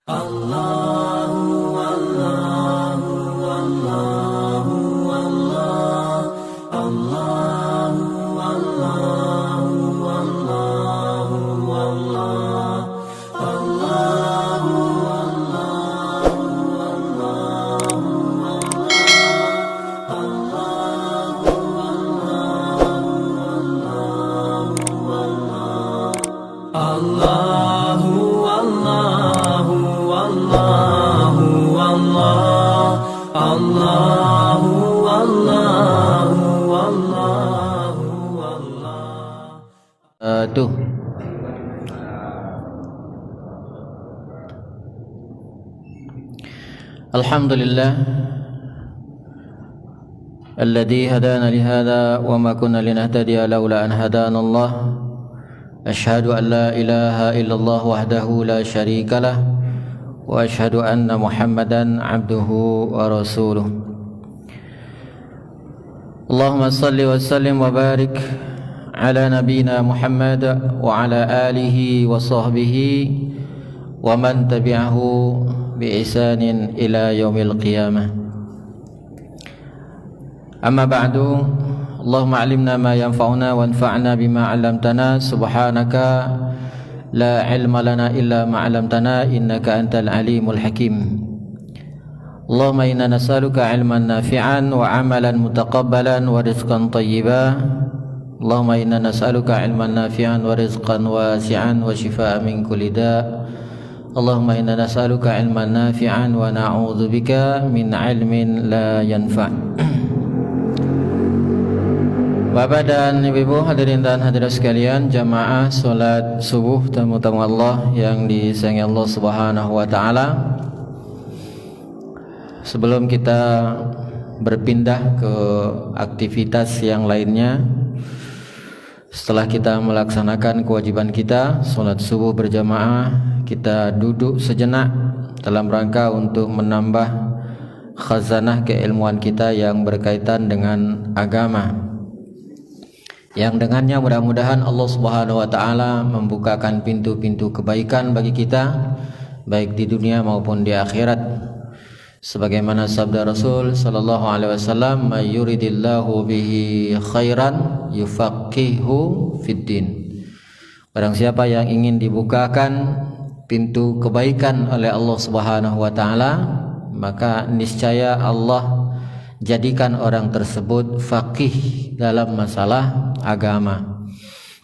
Allahu Allahu Allahu Allah Allahu Allahu Allahu Allah Allahu Tuh. Alhamdulillah alladzi hadana li hadza wa ma kunna linahtadiya laula an hadana Allah. Asyhadu an la ilaha illallah wahdahu la syarika lah wa asyhadu anna Muhammadan abduhu wa rasuluh. Allahumma salli wa sallim wa barik ala nabiyyina Muhammad wa ala alihi wa sahbihi wa man tabi'ahu bi ihsanin ila yaumil qiyamah. Amma ba'du, Allahumma 'allimna ma yanfa'una wanfa'na bima 'allamtana, subhanaka la 'ilma lana illa ma 'allamtana innaka antal alimul hakim. Allahumma inna nas'aluka 'ilman nafi'an wa 'amalan mutaqabbalan wa rizqan thayyiban. Allahumma inna nas'aluka 'ilman nafi'an wa rizqan wasi'an wa shifaa'an min kulli da'. Allahumma inna nas'aluka 'ilman nafi'an wa na'udzubika min 'ilmin la yanfa'. Bapak dan Ibu hadirin dan hadirat sekalian, jamaah salat subuh tamu-tamu Allah yang disayangi Allah Subhanahu wa taala. Sebelum kita berpindah ke aktivitas yang lainnya, setelah kita melaksanakan kewajiban kita salat subuh berjamaah, kita duduk sejenak dalam rangka untuk menambah khazanah keilmuan kita yang berkaitan dengan agama, yang dengannya mudah-mudahan Allah Subhanahu wa taala membukakan pintu-pintu kebaikan bagi kita baik di dunia maupun di akhirat. Sebagaimana sabda Rasul sallallahu alaihi wasallam, "May yuridillahu bihi khairan yufaqihu fiddin." Barang siapa yang ingin dibukakan pintu kebaikan oleh Allah Subhanahu wa taala, maka niscaya Allah jadikan orang tersebut faqih dalam masalah agama.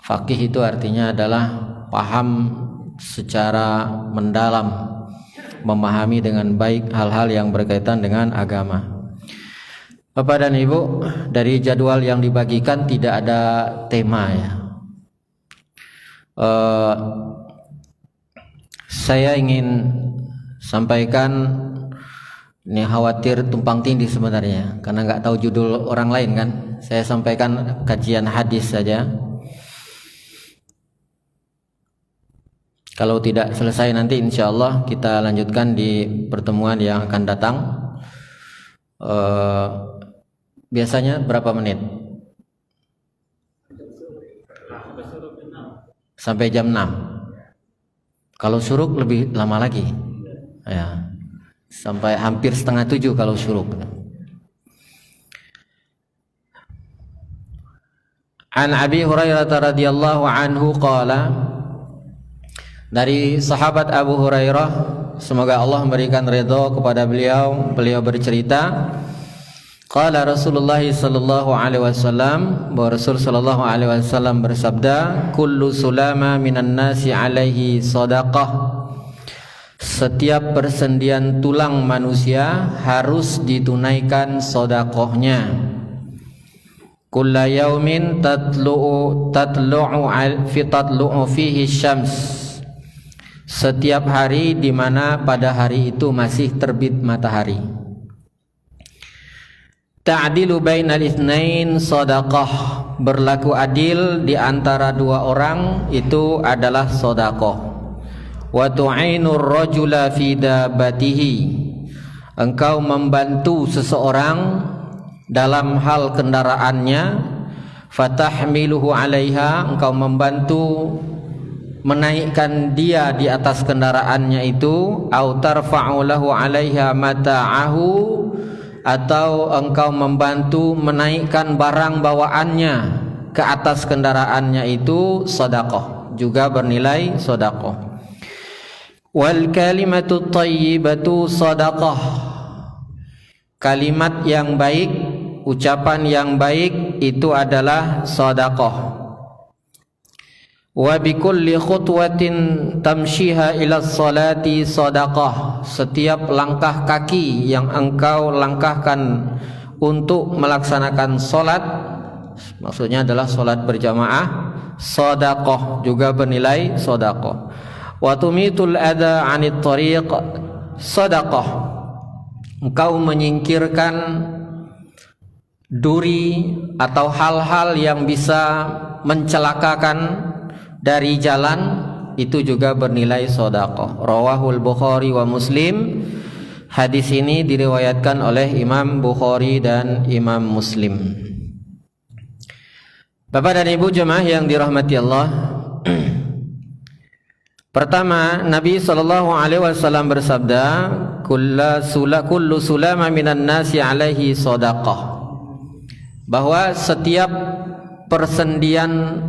Faqih itu artinya adalah paham secara mendalam, memahami dengan baik hal-hal yang berkaitan dengan agama. Bapak dan Ibu, dari jadwal yang dibagikan tidak ada tema ya. Saya ingin sampaikan, ini khawatir tumpang tindih sebenarnya karena nggak tahu judul orang lain kan. Saya sampaikan kajian hadis saja. Kalau tidak selesai nanti insya Allah kita lanjutkan di pertemuan yang akan datang. Biasanya berapa menit? Sampai jam 6. Kalau syuruk lebih lama lagi ya, sampai hampir setengah 7 kalau syuruk. An Abi Hurairah radhiyallahu anhu qala, dari sahabat Abu Hurairah, semoga Allah memberikan ridha kepada beliau, beliau bercerita, qala Rasulullah sallallahu alaihi wasallam, bahwa Rasul sallallahu alaihi wasallam bersabda, kullu sulama minan nasi alaihi sadaqah. Setiap persendian tulang manusia harus ditunaikan sedekahnya. Kulla yaumin tatlu'u fihi syams. Setiap hari di mana pada hari itu masih terbit matahari. Ta'dilu bainal itsnain shadaqah. Berlaku adil di antara dua orang itu adalah sedekah. Wa tu'inur rajula fi dabatihi. Engkau membantu seseorang dalam hal kendaraannya, fatahmiluhu 'alaiha, engkau membantu menaikkan dia di atas kendaraannya itu, au tarfa'u lahu 'alaiha mata'ahu, atau engkau membantu menaikkan barang bawaannya ke atas kendaraannya itu, sedekah, juga bernilai sedekah. Wal kalimatu thayyibatu sedekah. Kalimat yang baik, ucapan yang baik itu adalah sedekah. Wa bikulli khutwatin tamshiha ila salati sadaqah. Setiap langkah kaki yang engkau langkahkan untuk melaksanakan salat, maksudnya adalah salat berjamaah, sadaqah, juga bernilai sadaqah. Wa tumitul adha 'anit tariq sadaqah. Engkau menyingkirkan duri atau hal-hal yang bisa mencelakakan dari jalan, itu juga bernilai sedekah. Rawahul Bukhari wa Muslim. Hadis ini diriwayatkan oleh Imam Bukhari dan Imam Muslim. Bapak dan Ibu jemaah yang dirahmati Allah, pertama, Nabi SAW bersabda, kullu sulama minan nasi alaihi sedekah, bahwa setiap persendian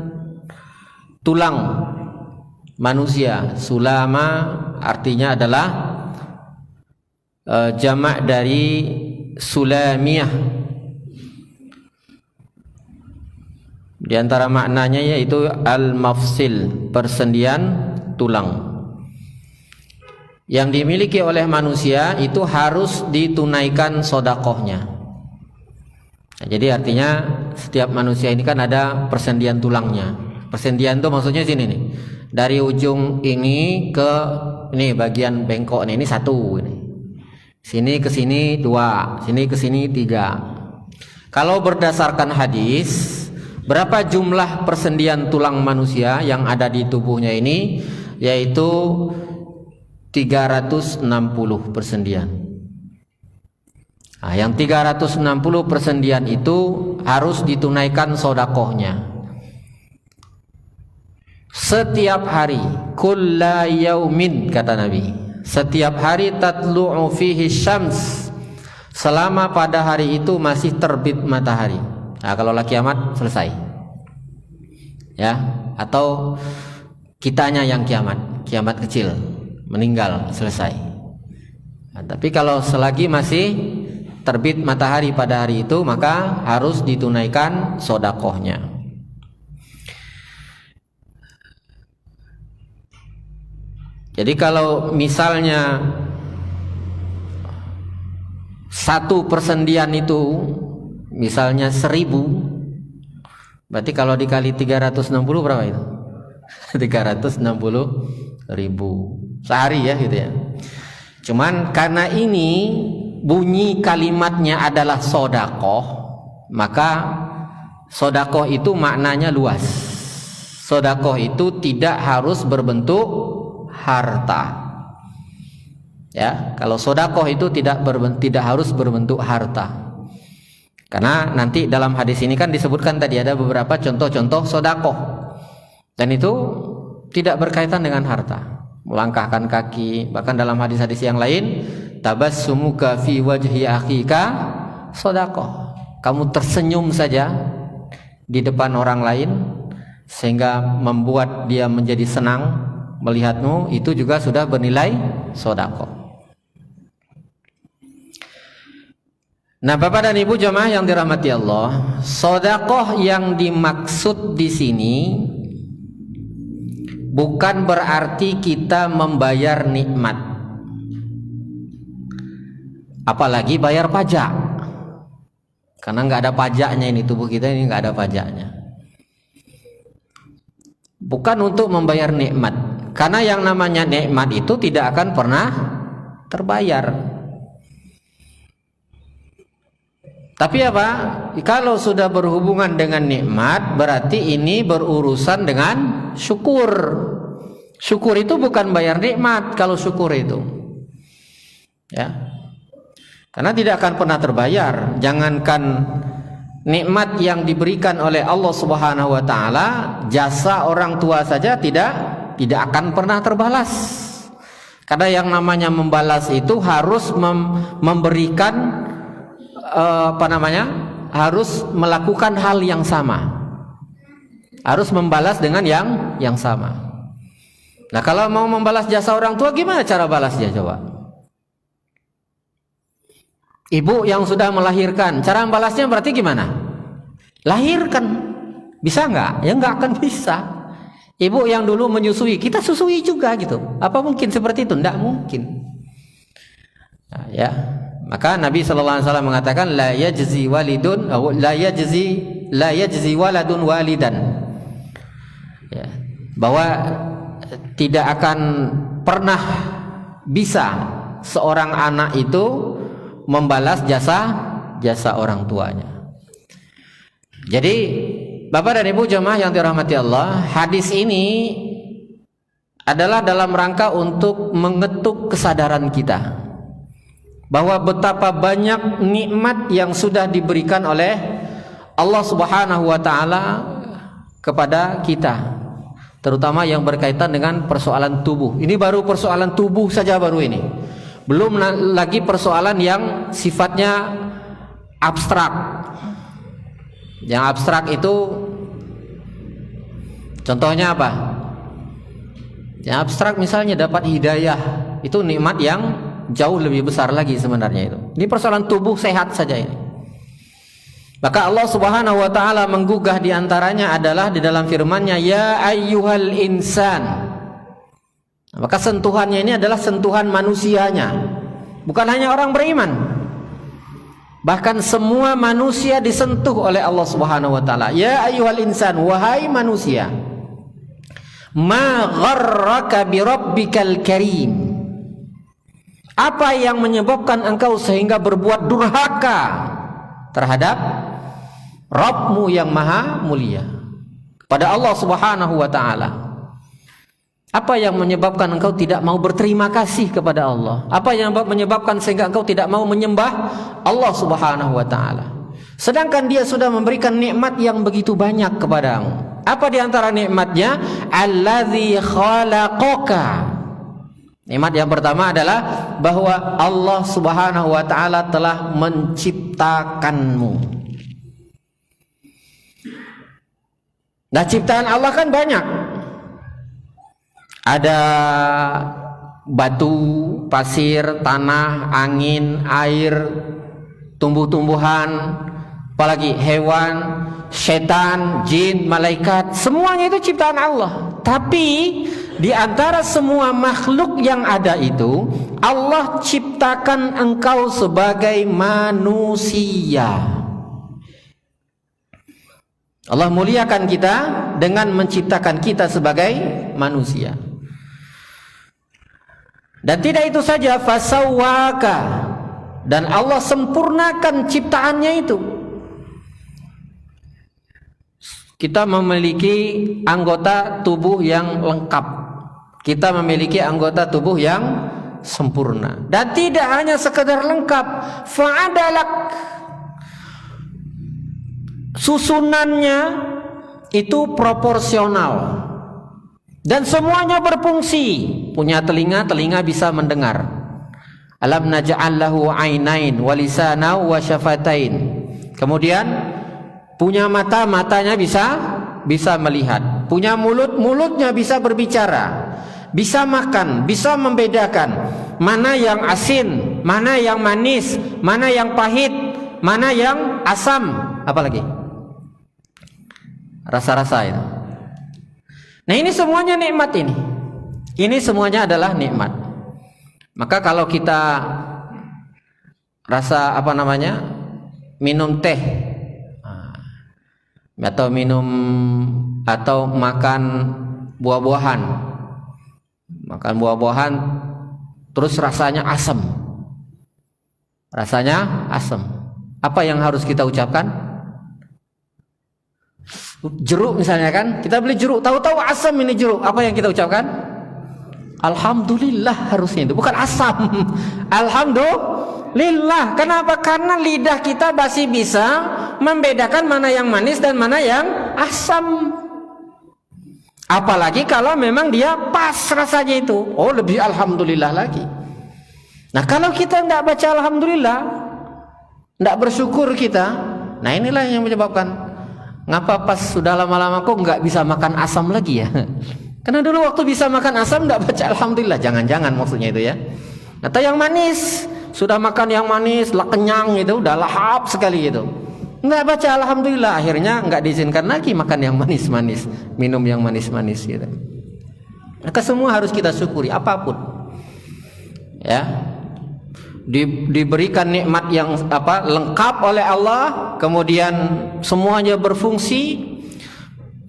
tulang manusia, sulama artinya adalah jamak dari sulamiyah. Di antara maknanya yaitu al-mafsil, persendian tulang. Yang dimiliki oleh manusia itu harus ditunaikan sedekahnya. Nah, jadi artinya setiap manusia ini kan ada persendian tulangnya. Persendian itu maksudnya sini nih, dari ujung ini ke ini bagian bengkok ini satu, ini sini ke sini dua, sini ke sini tiga. Kalau berdasarkan hadis, berapa jumlah persendian tulang manusia yang ada di tubuhnya ini? Yaitu 360 persendian. Nah, yang 360 persendian itu harus ditunaikan sedekahnya setiap hari, kulla yaumin, kata Nabi, setiap hari, tatlu'u fihi syams, selama pada hari itu masih terbit matahari. Nah, kalau lah kiamat selesai, ya, atau kitanya yang kiamat kecil, meninggal, selesai. Nah, tapi kalau selagi masih terbit matahari pada hari itu, maka harus ditunaikan sedekahnya. Jadi kalau misalnya satu persendian itu misalnya 1000, berarti kalau dikali 360 berapa itu? 360.000 sehari ya gitu ya. Cuman karena ini bunyi kalimatnya adalah sedekah, maka sedekah itu maknanya luas. Sedekah itu tidak harus berbentuk harta. Ya, kalau sedekah itu tidak harus berbentuk harta. Karena nanti dalam hadis ini kan disebutkan tadi ada beberapa contoh-contoh sedekah. Dan itu tidak berkaitan dengan harta. Melangkahkan kaki, bahkan dalam hadis-hadis yang lain, tabassumuka fi wajhi akhika sedekah. Kamu tersenyum saja di depan orang lain sehingga membuat dia menjadi senang melihatmu, itu juga sudah bernilai sedekah. Nah, Bapak dan Ibu jemaah yang dirahmati Allah, sedekah yang dimaksud di sini bukan berarti kita membayar nikmat, apalagi bayar pajak, karena nggak ada pajaknya ini, tubuh kita ini nggak ada pajaknya. Bukan untuk membayar nikmat, karena yang namanya nikmat itu tidak akan pernah terbayar. Tapi apa? Kalau sudah berhubungan dengan nikmat, berarti ini berurusan dengan syukur. Syukur itu bukan bayar nikmat kalau syukur itu. Ya. Karena tidak akan pernah terbayar. Jangankan nikmat yang diberikan oleh Allah Subhanahu wa taala, jasa orang tua saja tidak tidak akan pernah terbalas. Karena yang namanya membalas itu harus memberikan harus melakukan hal yang sama, harus membalas dengan yang sama. Nah, kalau mau membalas jasa orang tua, gimana cara balasnya coba? Ibu yang sudah melahirkan, cara membalasnya berarti gimana? Lahirkan, bisa nggak? Ya nggak akan bisa. Ibu yang dulu menyusui, kita susui juga gitu. Apa mungkin seperti itu? Nggak mungkin. Nah, ya. Maka Nabi SAW mengatakan la yajzi walidun la yajzi waladun walidan. Ya, bahwa tidak akan pernah bisa seorang anak itu membalas jasa orang tuanya. Jadi Bapak dan Ibu jemaah yang dirahmati Allah, hadis ini adalah dalam rangka untuk mengetuk kesadaran kita bahwa betapa banyak nikmat yang sudah diberikan oleh Allah Subhanahu wa taala kepada kita, terutama yang berkaitan dengan persoalan tubuh. Ini baru persoalan tubuh saja baru ini. Belum lagi persoalan yang sifatnya abstrak. Yang abstrak itu contohnya apa? Yang abstrak misalnya dapat hidayah, itu nikmat yang jauh lebih besar lagi sebenarnya itu. Ini persoalan tubuh sehat saja ini. Maka Allah Subhanahu wa taala menggugah di antaranya adalah di dalam firman-Nya ya ayyuhal insan. Maka sentuhannya ini adalah sentuhan manusianya. Bukan hanya orang beriman. Bahkan semua manusia disentuh oleh Allah Subhanahu wa taala. Ya ayyuhal insan, wahai manusia. Ma gharraka bi rabbikal karim. Apa yang menyebabkan engkau sehingga berbuat durhaka terhadap Rabbmu yang maha mulia, kepada Allah Subhanahu wa ta'ala? Apa yang menyebabkan engkau tidak mau berterima kasih kepada Allah? Apa yang menyebabkan sehingga engkau tidak mau menyembah Allah Subhanahu wa ta'ala? Sedangkan Dia sudah memberikan nikmat yang begitu banyak kepadamu. Apa di antara nikmatnya? Allazi khalaqaka. Nikmat yang pertama adalah bahwa Allah Subhanahu wa taala telah menciptakanmu. Nah, ciptaan Allah kan banyak. Ada batu, pasir, tanah, angin, air, tumbuh-tumbuhan, apalagi hewan, setan, jin, malaikat, semuanya itu ciptaan Allah. Tapi di antara semua makhluk yang ada itu, Allah ciptakan engkau sebagai manusia. Allah muliakan kita dengan menciptakan kita sebagai manusia. Dan tidak itu saja, fasawwaka, dan Allah sempurnakan ciptaannya itu. Kita memiliki anggota tubuh yang lengkap. Kita memiliki anggota tubuh yang sempurna. Dan tidak hanya sekedar lengkap, fa'adalak, susunannya itu proporsional. Dan semuanya berfungsi. Punya telinga, telinga bisa mendengar. Alam naj'al lahu 'ainain wa lisana wa syafatain. Kemudian punya mata, matanya bisa melihat. Punya mulut, mulutnya bisa berbicara. Bisa makan, bisa membedakan mana yang asin, mana yang manis, mana yang pahit, mana yang asam, apalagi rasa-rasa itu. Nah, ini semuanya nikmat ini. Ini semuanya adalah nikmat. Maka kalau kita rasa minum teh atau makan buah-buahan, terus rasanya asam. Apa yang harus kita ucapkan? Jeruk misalnya kan, kita beli jeruk, tahu-tahu asam ini jeruk, apa yang kita ucapkan? Alhamdulillah harusnya itu, bukan asam. Alhamdulillah. Kenapa? Karena lidah kita masih bisa membedakan mana yang manis dan mana yang asam. Apalagi kalau memang dia pas rasanya itu, oh lebih alhamdulillah lagi. Nah kalau kita tidak baca alhamdulillah, tidak bersyukur kita, nah inilah yang menyebabkan ngapa pas sudah lama-lama kok nggak bisa makan asam lagi ya. Karena dulu waktu bisa makan asam tidak baca alhamdulillah, jangan-jangan maksudnya itu ya. Atau yang manis, sudah makan yang manis, lah kenyang itu, udah lahap sekali itu, nggak baca alhamdulillah, akhirnya nggak diizinkan lagi makan yang manis-manis, minum yang manis-manis gitu. Maka semua harus kita syukuri apapun. Ya. Diberikan nikmat yang lengkap oleh Allah, kemudian semuanya berfungsi,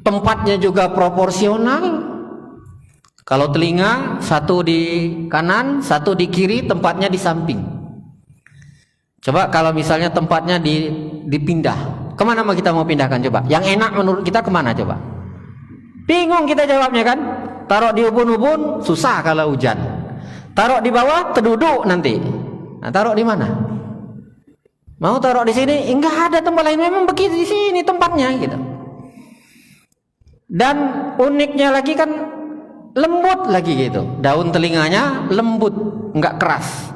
tempatnya juga proporsional. Kalau telinga satu di kanan, satu di kiri, tempatnya di samping. Coba kalau misalnya tempatnya dipindah, kemana kita mau pindahkan coba? Yang enak menurut kita kemana coba? Bingung kita jawabnya kan? Taruh di ubun-ubun susah kalau hujan. Taruh di bawah terduduk nanti. Nah, taruh di mana? Mau taruh di sini? Enggak ada tempat lain, memang begitu di sini tempatnya gitu. Dan uniknya lagi kan lembut lagi gitu. Daun telinganya lembut, enggak keras.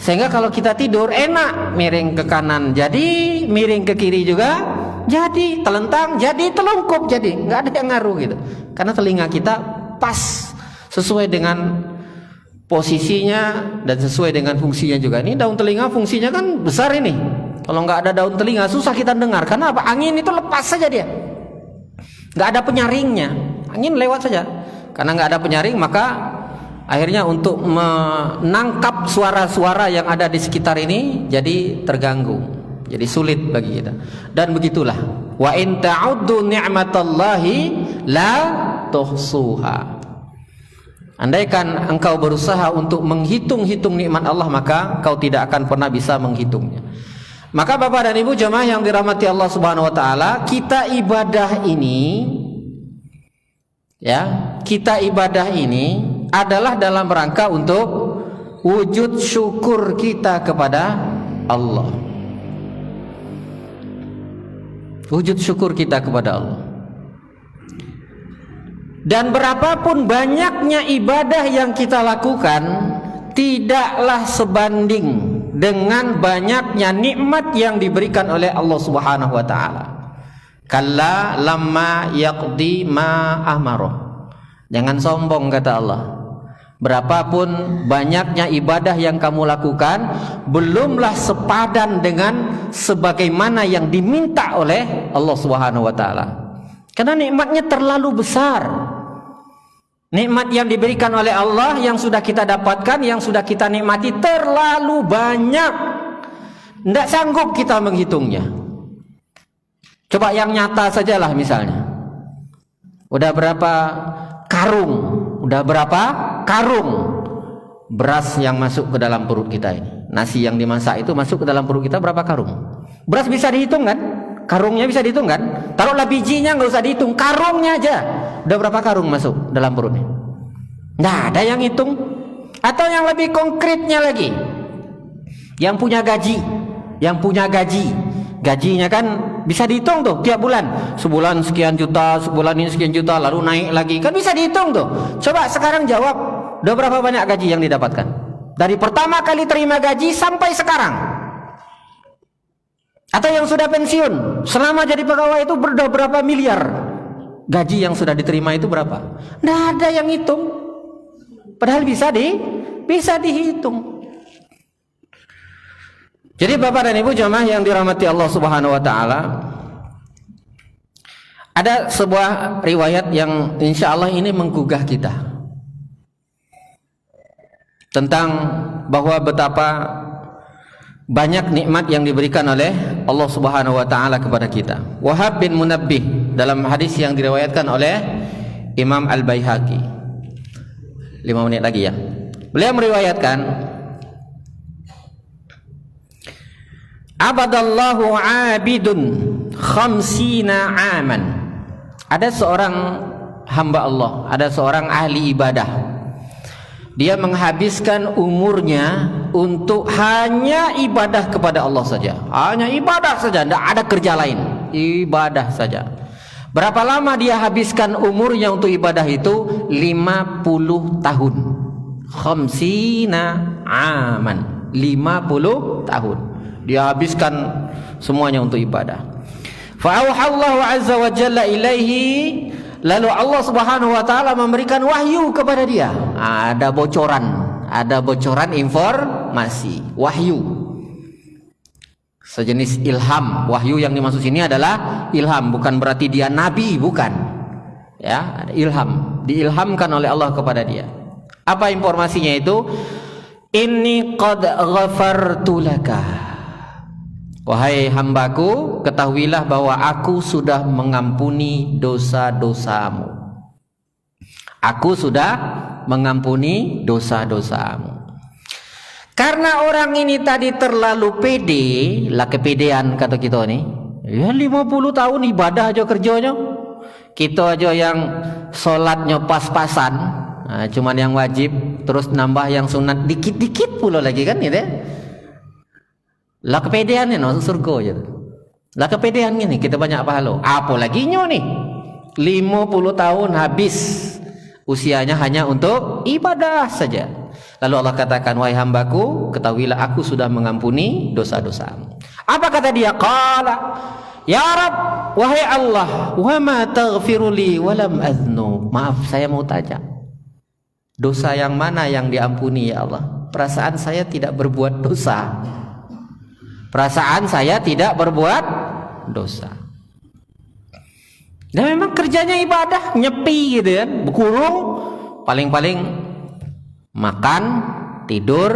Sehingga kalau kita tidur enak, miring ke kanan jadi, miring ke kiri juga jadi, telentang jadi, telungkup jadi, enggak ada yang ngaruh gitu. Karena telinga kita pas sesuai dengan posisinya dan sesuai dengan fungsinya juga. Ini daun telinga fungsinya kan besar ini. Kalau nggak ada daun telinga susah kita dengar. Karena apa? Angin itu lepas saja dia. Nggak ada penyaringnya. Angin lewat saja. Karena nggak ada penyaring, maka akhirnya untuk menangkap suara-suara yang ada di sekitar ini jadi terganggu. Jadi sulit bagi kita. Dan begitulah. Wa in ta'uddu ni'matallahi la tuhsuha. Andaikan engkau berusaha untuk menghitung-hitung nikmat Allah, maka engkau tidak akan pernah bisa menghitungnya. Maka Bapak dan Ibu jemaah yang dirahmati Allah Subhanahu wa taala, kita ibadah ini adalah dalam rangka untuk wujud syukur kita kepada Allah. Wujud syukur kita kepada Allah. Dan berapapun banyaknya ibadah yang kita lakukan, tidaklah sebanding dengan banyaknya nikmat yang diberikan oleh Allah Subhanahu wa taala. Kalla lamma yaqdi ma amara. Jangan sombong kata Allah. Berapapun banyaknya ibadah yang kamu lakukan, belumlah sepadan dengan sebagaimana yang diminta oleh Allah Subhanahu wa taala. Karena nikmatnya terlalu besar. Nikmat yang diberikan oleh Allah yang sudah kita dapatkan, yang sudah kita nikmati terlalu banyak. Tidak sanggup kita menghitungnya. Coba yang nyata sajalah misalnya. Udah berapa karung? Udah berapa karung beras yang masuk ke dalam perut kita ini? Nasi yang dimasak itu masuk ke dalam perut kita berapa karung? Beras bisa dihitung kan? Karungnya bisa dihitung kan? Taruhlah bijinya nggak usah dihitung, karungnya aja. Udah berapa karung masuk dalam perutnya? Nggak ada yang hitung. Atau yang lebih konkretnya lagi, yang punya gaji, gajinya kan bisa dihitung tuh tiap bulan. Sebulan sekian juta, sebulan ini sekian juta, lalu naik lagi, kan bisa dihitung tuh. Coba sekarang jawab, udah berapa banyak gaji yang didapatkan? Dari pertama kali terima gaji sampai sekarang. Atau yang sudah pensiun, selama jadi pegawai itu berapa miliar gaji yang sudah diterima itu berapa? Nggak ada yang hitung. Padahal bisa dihitung. Jadi Bapak dan Ibu jemaah yang dirahmati Allah Subhanahu wa taala, ada sebuah riwayat yang insya Allah ini menggugah kita tentang bahwa betapa banyak nikmat yang diberikan oleh Allah Subhanahu wa taala kepada kita. Wahab bin Munabbih dalam hadis yang diriwayatkan oleh Imam Al-Baihaqi. 5 menit lagi ya. Beliau meriwayatkan, Abadallahu abidun khamsina aman. Ada seorang hamba Allah, ada seorang ahli ibadah. Dia menghabiskan umurnya untuk hanya ibadah kepada Allah saja. Hanya ibadah saja, tidak ada kerja lain. Ibadah saja. Berapa lama dia habiskan umurnya untuk ibadah itu? 50 tahun. Khamsina aman. 50 tahun. Dia habiskan semuanya untuk ibadah. Fa'auhallahu azza wa jalla ilaihi, lalu Allah Subhanahu wa taala memberikan wahyu kepada dia. Ada bocoran informasi, wahyu. Sejenis ilham. Wahyu yang dimaksud sini adalah ilham, bukan berarti dia nabi, bukan. Ya, ada ilham, diilhamkan oleh Allah kepada dia. Apa informasinya itu? Inni qad ghafartu laka. Wahai hambaku, ketahuilah bahwa aku sudah mengampuni dosa-dosamu. Aku sudah mengampuni dosa-dosamu. Karena orang ini tadi terlalu pede, lah kepedean kata kita nih. Ya 50 tahun ibadah aja kerjanya. Kita aja yang sholatnya pas-pasan, nah, cuman yang wajib, terus nambah yang sunat dikit-dikit pula lagi kan gitu ya. Lah kepedean nih masuk surga aja. Lah kepedean gini kita banyak pahala. Apalagi nyo nih 50 tahun habis usianya hanya untuk ibadah saja. Lalu Allah katakan, wahai hambaku, ketahuilah aku sudah mengampuni dosa-dosamu. Apa kata dia? Qala, ya Rabb, wahai Allah, wa ma taghfiru li wa lam aznu. Maaf, saya mau tanya. Dosa yang mana yang diampuni ya Allah? Perasaan saya tidak berbuat dosa. Perasaan saya tidak berbuat dosa. Dan memang kerjanya ibadah, nyepi gitu kan, berkurung, paling-paling makan, tidur,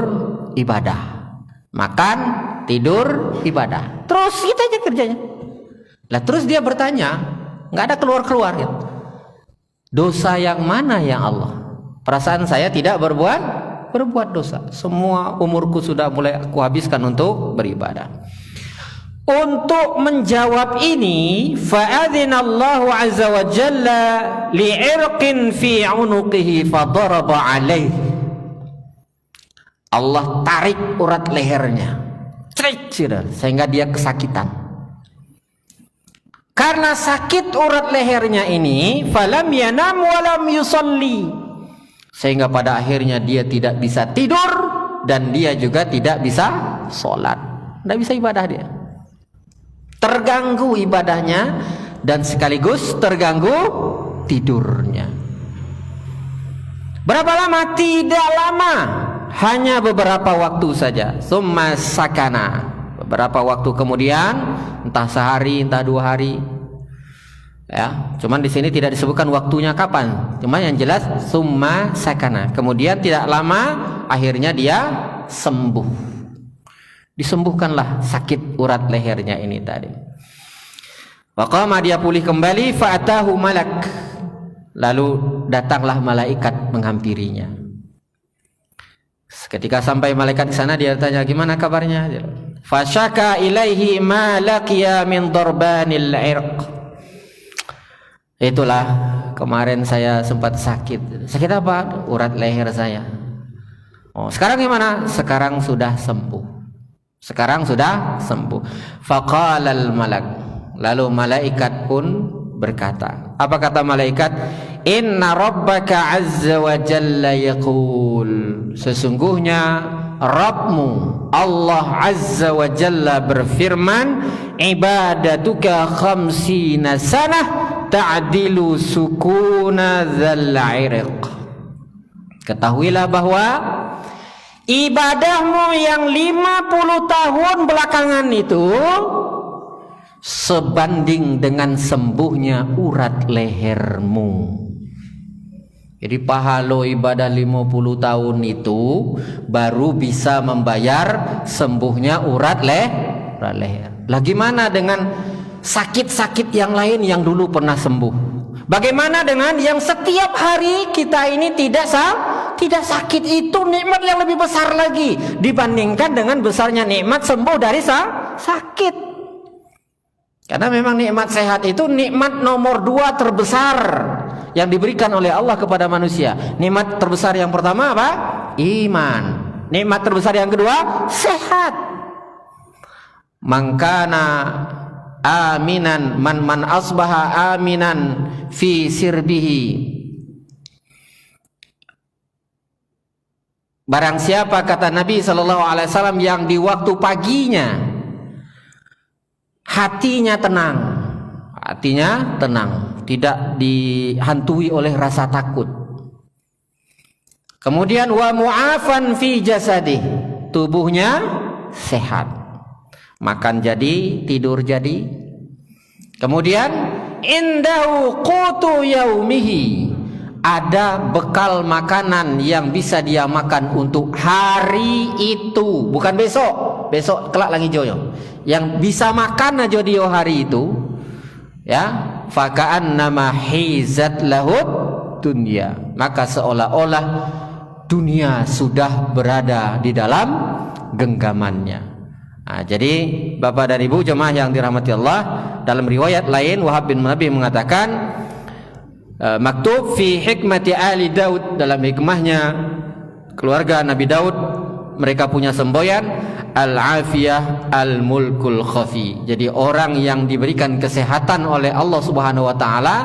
ibadah. Makan, tidur, ibadah. Terus itu aja kerjanya. Lah terus dia bertanya, nggak ada keluar-keluar gitu. Dosa yang mana ya Allah? Perasaan saya tidak berbuat dosa. Semua umurku sudah mulai aku habiskan untuk beribadah. Untuk menjawab ini, fa'adzinallahu azza wa jalla li'irqin fi 'unuqihi fadaraba 'alaihi. Allah tarik urat lehernya, sehingga dia kesakitan. Karena sakit urat lehernya ini, falam yanam walam yusalli, sehingga pada akhirnya dia tidak bisa tidur dan dia juga tidak bisa sholat, tidak bisa ibadah dia. Terganggu ibadahnya dan sekaligus terganggu tidurnya. Berapa lama? Tidak lama, hanya beberapa waktu saja. Summa sakana, beberapa waktu kemudian, entah sehari, entah 2 hari. Ya, cuman di sini tidak disebutkan waktunya kapan. Cuma yang jelas summa sakana. Kemudian tidak lama, akhirnya dia sembuh. Disembuhkanlah sakit urat lehernya ini tadi. Waqama, dia pulih kembali. Fa'atahu malak, lalu datanglah malaikat menghampirinya. Ketika sampai malaikat di sana, dia tanya, gimana kabarnya? Fasyaka ilaihi ma laqiya min darbanil irq. Itulah kemarin saya sempat sakit. Sakit apa? Urat leher saya. Oh, sekarang gimana? Sekarang sudah sembuh. Sekarang sudah sembuh. Faqalal malak, lalu malaikat pun berkata. Apa kata malaikat? Inna rabbaka azza wa jalla yaqul, sesungguhnya Rabbmu Allah azza wa jalla berfirman, ibadatuka khamsina sanah ta'dilu sukuna dzal 'irq. Ketahuilah bahwa ibadahmu yang 50 tahun belakangan itu sebanding dengan sembuhnya urat lehermu. Jadi pahala ibadah 50 tahun itu baru bisa membayar sembuhnya urat leher. Lah gimana dengan sakit-sakit yang lain yang dulu pernah sembuh? Bagaimana dengan yang setiap hari kita ini tidak sakit? Itu nikmat yang lebih besar lagi dibandingkan dengan besarnya nikmat sembuh dari sakit. Karena memang nikmat sehat itu nikmat nomor 2 terbesar yang diberikan oleh Allah kepada manusia. Nikmat terbesar yang pertama apa? Iman. Nikmat terbesar yang kedua sehat. Mangkana aminan man asbaha aminan fi sirbihi. Barang siapa, kata Nabi SAW, yang di waktu paginya hatinya tenang, tidak dihantui oleh rasa takut. Kemudian wa mu'afan fi jasadih, tubuhnya sehat, makan jadi, tidur jadi. Kemudian indahu qutu yaumihi, ada bekal makanan yang bisa dia makan untuk hari itu, bukan besok kelak lagi joyo, yang bisa makan aja dia hari itu, ya. Faka'annama hizat lahud dunya, maka seolah-olah dunia sudah berada di dalam genggamannya. Nah, jadi Bapak dan Ibu jemaah yang dirahmati Allah, dalam riwayat lain Wahab bin Munabbih mengatakan, maktub fi hikmati ali Daud, dalam hikmahnya keluarga Nabi Daud, mereka punya semboyan al-afiyah al-mulkul khafi. Jadi orang yang diberikan kesehatan oleh Allah Subhanahu wa taala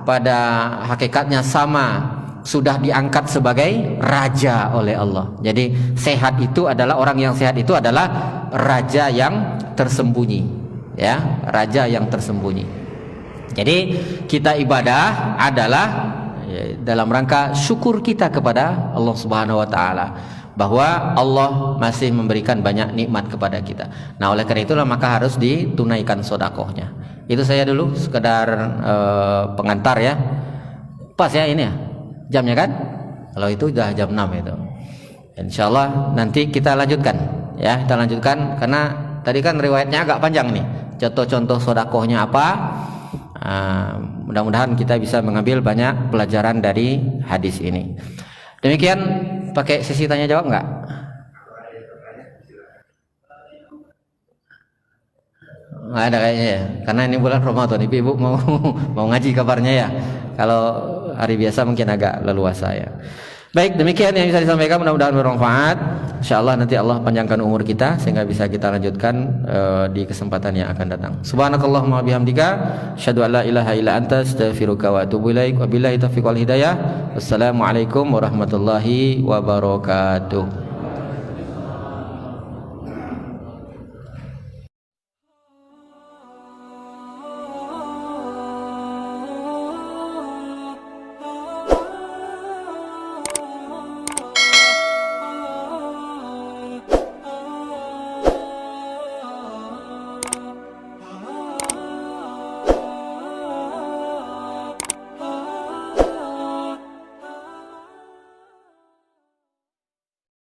pada hakikatnya sama sudah diangkat sebagai raja oleh Allah. Jadi sehat itu adalah, orang yang sehat itu adalah raja yang tersembunyi, ya, raja yang tersembunyi. Jadi kita ibadah adalah dalam rangka syukur kita kepada Allah Subhanahu wa taala bahwa Allah masih memberikan banyak nikmat kepada kita. Nah, oleh karena itulah maka harus ditunaikan sedekahnya. Itu saya dulu sekedar pengantar ya. Pas ya ini ya jamnya kan? Kalau itu sudah jam 6 itu. Insyaallah nanti kita lanjutkan ya, kita lanjutkan karena tadi kan riwayatnya agak panjang nih. Contoh-contoh sedekahnya apa? Mudah-mudahan kita bisa mengambil banyak pelajaran dari hadis ini. Demikian, pakai sesi tanya jawab enggak? Nggak ada kayaknya ya, karena ini bulan Ramadan. Ibu mau ngaji kabarnya ya. Kalau hari biasa mungkin agak leluasa ya. Baik, demikian yang bisa disampaikan, mudah-mudahan bermanfaat. Insyaallah nanti Allah panjangkan umur kita sehingga bisa kita lanjutkan di kesempatan yang akan datang. Subhanakallahumma bihamdika, asyhadu an la ilaha illa anta, astaghfiruka wa atubu ilaik. Wabillahi taufiq wal hidayah. Wassalamualaikum warahmatullahi wabarakatuh.